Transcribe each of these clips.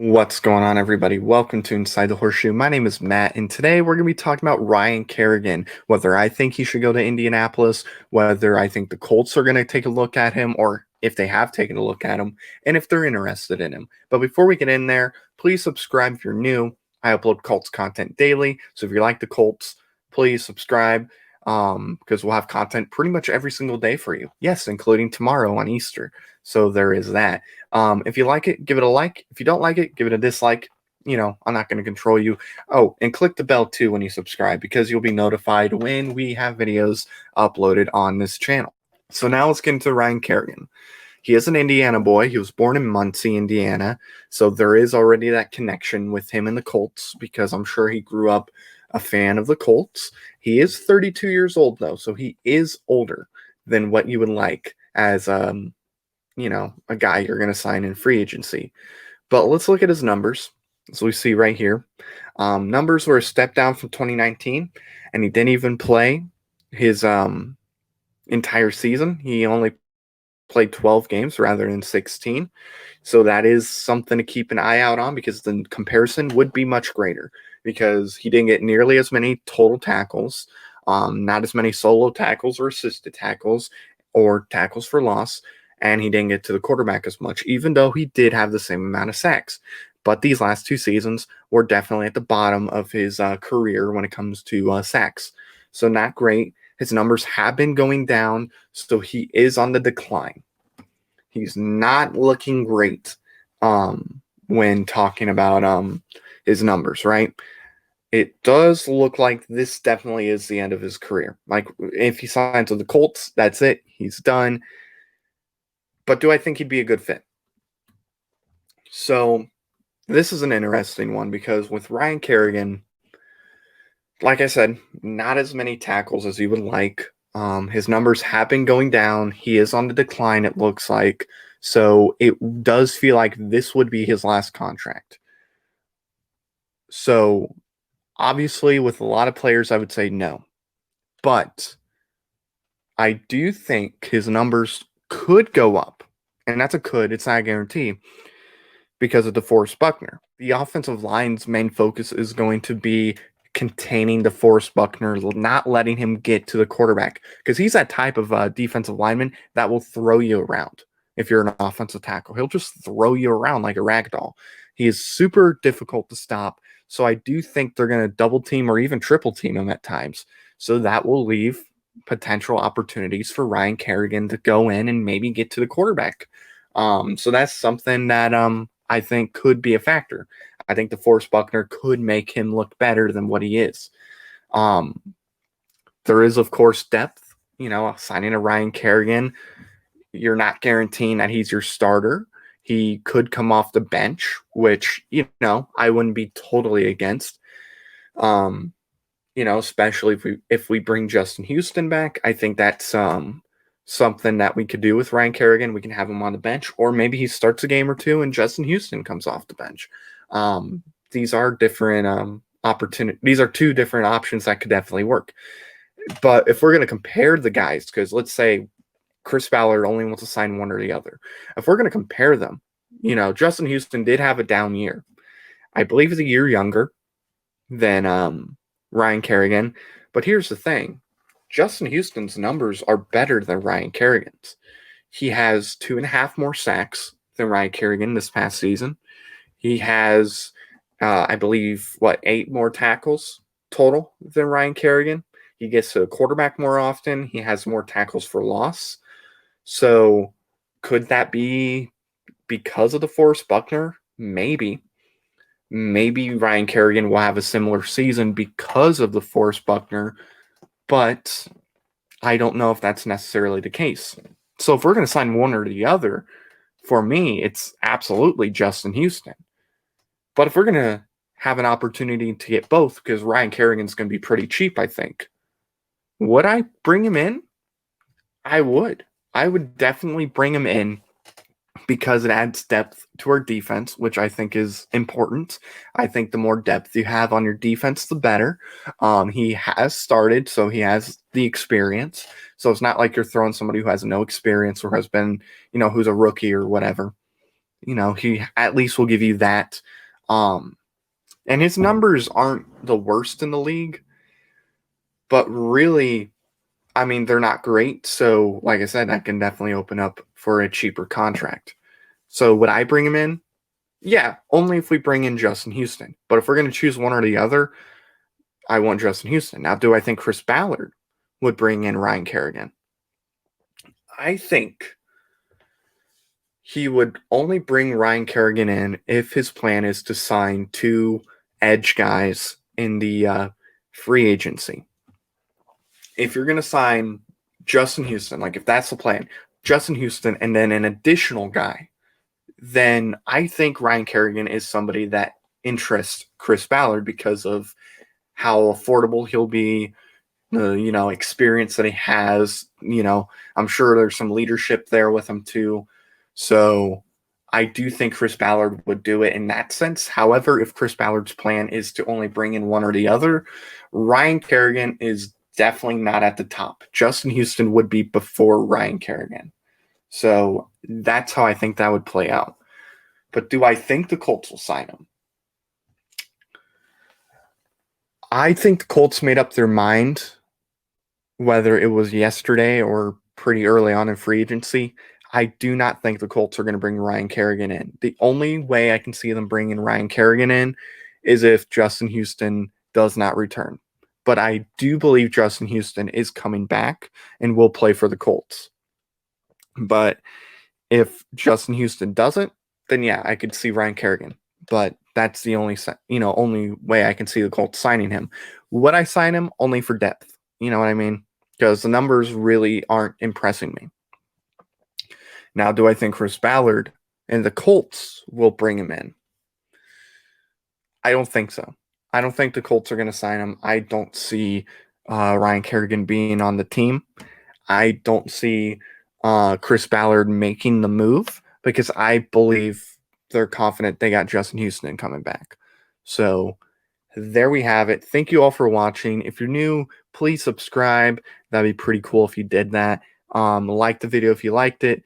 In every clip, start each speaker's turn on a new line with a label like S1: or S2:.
S1: What's going on, everybody? Welcome to Inside the Horseshoe. My name is Matt, and today we're going to be talking about Ryan Kerrigan, whether I think he should go to Indianapolis, whether I think the Colts are going to take a look at him, or if they have taken a look at him, and if they're interested in him. But before we get in there, please subscribe if you're new. I upload Colts content daily, so if you like the Colts, please subscribe because we'll have content pretty much every single day for you. Yes, including tomorrow on Easter. So there is that. If you like it, give it a like. If you don't like it, give it a dislike. I'm not going to control you. Oh, and click the bell too when you subscribe because you'll be notified when we have videos uploaded on this channel. So now let's get into Ryan Kerrigan. He is an Indiana boy. He was born in Muncie, Indiana. So there is already that connection with him and the Colts because I'm sure he grew up a fan of the Colts. He is 32 years old, though, so he is older than what you would like as a guy you're going to sign in free agency. But let's look at his numbers. As we see right here, numbers were a step down from 2019, and he didn't even play his entire season. He only played 12 games rather than 16. So that is something to keep an eye out on because the comparison would be much greater because he didn't get nearly as many total tackles, not as many solo tackles or assisted tackles or tackles for loss, and he didn't get to the quarterback as much, even though he did have the same amount of sacks. But these last two seasons were definitely at the bottom of his career when it comes to sacks. So not great. His numbers have been going down, so he is on the decline. He's not looking great when talking about his numbers, right? It does look like this definitely is the end of his career. Like, if he signs with the Colts, that's it. He's done. But do I think he'd be a good fit? So this is an interesting one because with Ryan Kerrigan, like I said, not as many tackles as you would like. His numbers have been going down. He is on the decline, it looks like. So it does feel like this would be his last contract. So obviously, with a lot of players, I would say no. But I do think his numbers could go up. And that's a could, it's not a guarantee because of DeForest Buckner. The offensive line's main focus is going to be containing DeForest Buckner, not letting him get to the quarterback because he's that type of defensive lineman that will throw you around. If you're an offensive tackle, he'll just throw you around like a rag doll. He is super difficult to stop. So I do think they're going to double team or even triple team him at times. So that will leave potential opportunities for Ryan Kerrigan to go in and maybe get to the quarterback. So that's something that I think could be a factor. I think DeForest Buckner could make him look better than what he is. There is, of course, depth. Signing a Ryan Kerrigan, you're not guaranteeing that he's your starter. He could come off the bench, which, I wouldn't be totally against. Especially if we bring Justin Houston back. I think that's something that we could do with Ryan Kerrigan. We can have him on the bench, or maybe he starts a game or two and Justin Houston comes off the bench. These are different opportunities. These are two different options that could definitely work. But if we're going to compare the guys, because let's say Chris Ballard only wants to sign one or the other. If we're going to compare them, Justin Houston did have a down year. I believe he's a year younger than Ryan Kerrigan. But here's the thing. Justin Houston's numbers are better than Ryan Kerrigan's. He has 2.5 more sacks than Ryan Kerrigan this past season. He has, I believe, 8 more tackles total than Ryan Kerrigan. He gets to the quarterback more often. He has more tackles for loss. So could that be because of DeForest Buckner? Maybe. Maybe Ryan Kerrigan will have a similar season because of DeForest Buckner, but I don't know if that's necessarily the case. So if we're going to sign one or the other, for me, it's absolutely Justin Houston. But if we're going to have an opportunity to get both, because Ryan Kerrigan's going to be pretty cheap, I think, would I bring him in? I would. I would definitely bring him in because it adds depth to our defense, which I think is important. I think the more depth you have on your defense, the better. He has started, so he has the experience. So it's not like you're throwing somebody who has no experience or has been, who's a rookie or whatever. He at least will give you that. Um, and his numbers aren't the worst in the league, but really, I mean, they're not great. So, like I said, I can definitely open up for a cheaper contract. So, would I bring him in? Yeah, only if we bring in Justin Houston. But if we're going to choose one or the other, I want Justin Houston. Now, do I think Chris Ballard would bring in Ryan Kerrigan? I think he would only bring Ryan Kerrigan in if his plan is to sign two edge guys in the free agency. If you're going to sign Justin Houston, like if that's the plan, Justin Houston and then an additional guy, then I think Ryan Kerrigan is somebody that interests Chris Ballard because of how affordable he'll be, the experience that he has. I'm sure there's some leadership there with him too. So I do think Chris Ballard would do it in that sense. However, if Chris Ballard's plan is to only bring in one or the other, Ryan Kerrigan is definitely not at the top. Justin Houston would be before Ryan Kerrigan. So that's how I think that would play out. But do I think the Colts will sign him? I think the Colts made up their mind, whether it was yesterday or pretty early on in free agency. I do not think the Colts are going to bring Ryan Kerrigan in. The only way I can see them bringing Ryan Kerrigan in is if Justin Houston does not return. But I do believe Justin Houston is coming back and will play for the Colts. But if Justin Houston doesn't, then yeah, I could see Ryan Kerrigan. But that's the only way I can see the Colts signing him. Would I sign him? Only for depth. You know what I mean? Because the numbers really aren't impressing me. Now, do I think Chris Ballard and the Colts will bring him in? I don't think so. I don't think the Colts are going to sign him. I don't see Ryan Kerrigan being on the team. I don't see Chris Ballard making the move because I believe they're confident they got Justin Houston coming back. So there we have it. Thank you all for watching. If you're new, please subscribe. That'd be pretty cool if you did that. Like the video if you liked it.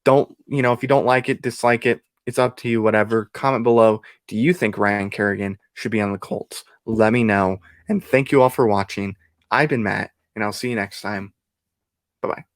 S1: If you don't like it, dislike it. It's up to you, whatever. Comment below. Do you think Ryan Kerrigan should be on the Colts? Let me know. And thank you all for watching. I've been Matt, and I'll see you next time. Bye-bye.